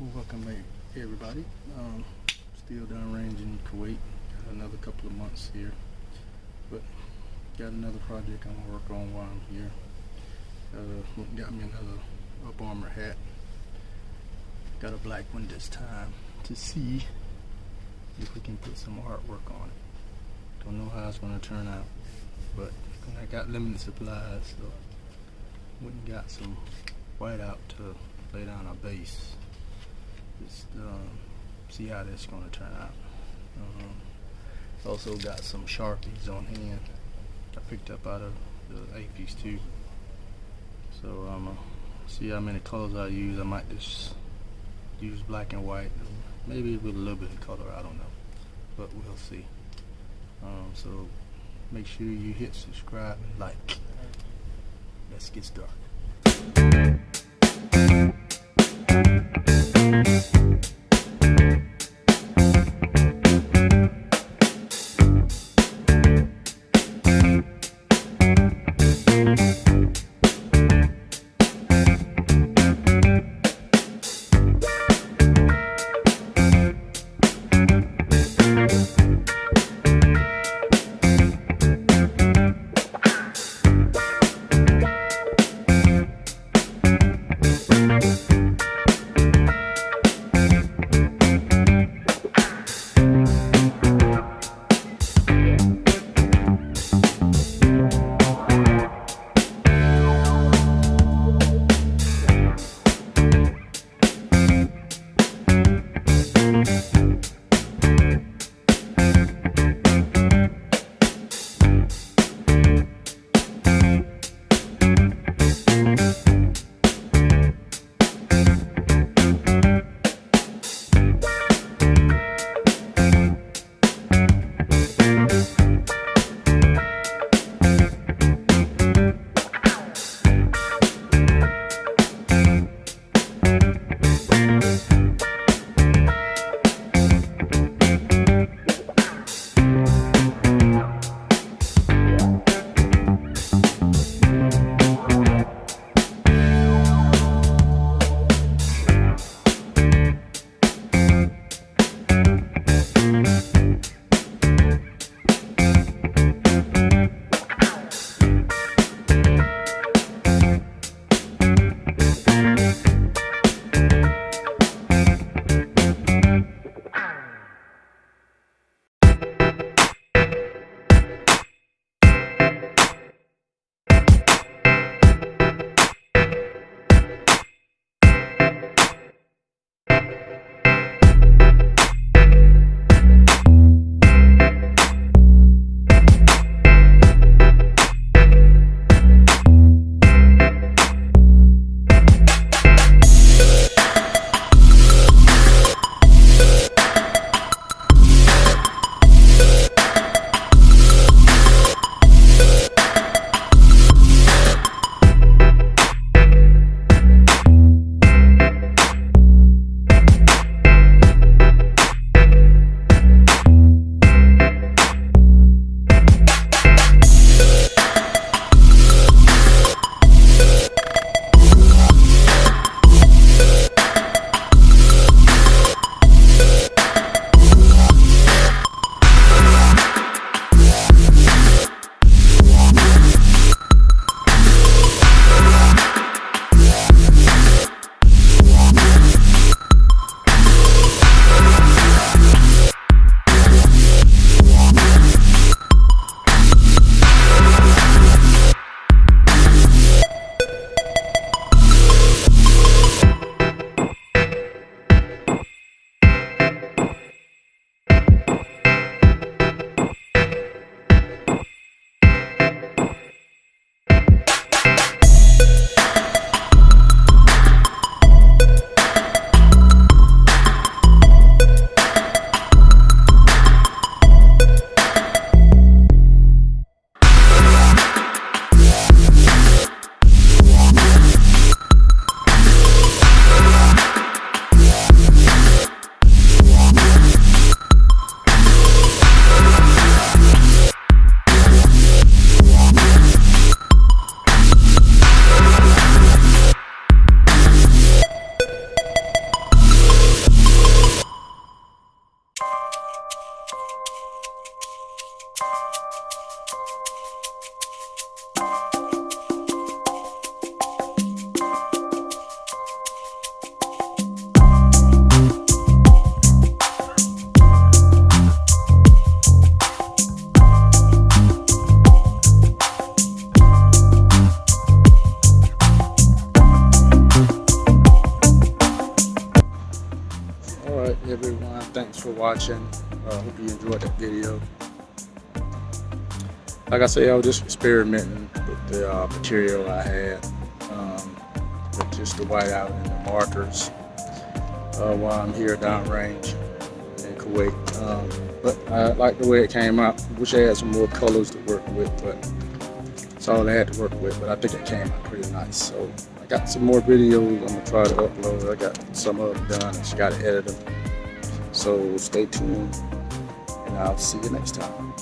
Welcome back, everybody. Still downrange in Kuwait. Got another couple of months here, but got another project I'm gonna work on while I'm here. Got me another up armor hat. Got a black one this time to see if we can put some artwork on it. Don't know how it's gonna turn out, but I got limited supplies, so went and got some white out to lay down a base. Just see how this is going to turn out. Also got some Sharpies on hand I picked up out of the APs too. So I'm going to see how many colors I use. I might just use black and white, maybe with a little bit of color, I don't know, but we'll see. So make sure you hit subscribe and like. Let's get started. everyone. Thanks for watching. Hope you enjoyed that video. Like I say, I was just experimenting with the material I had, with just the whiteout and the markers while I'm here downrange in Kuwait. But I like the way it came out. Wish I had some more colors to work with, but that's all I had to work with. But I think it came out pretty nice. So I got some more videos I'm gonna try to upload. I got some of them done. I just gotta edit them. So stay tuned, and I'll see you next time.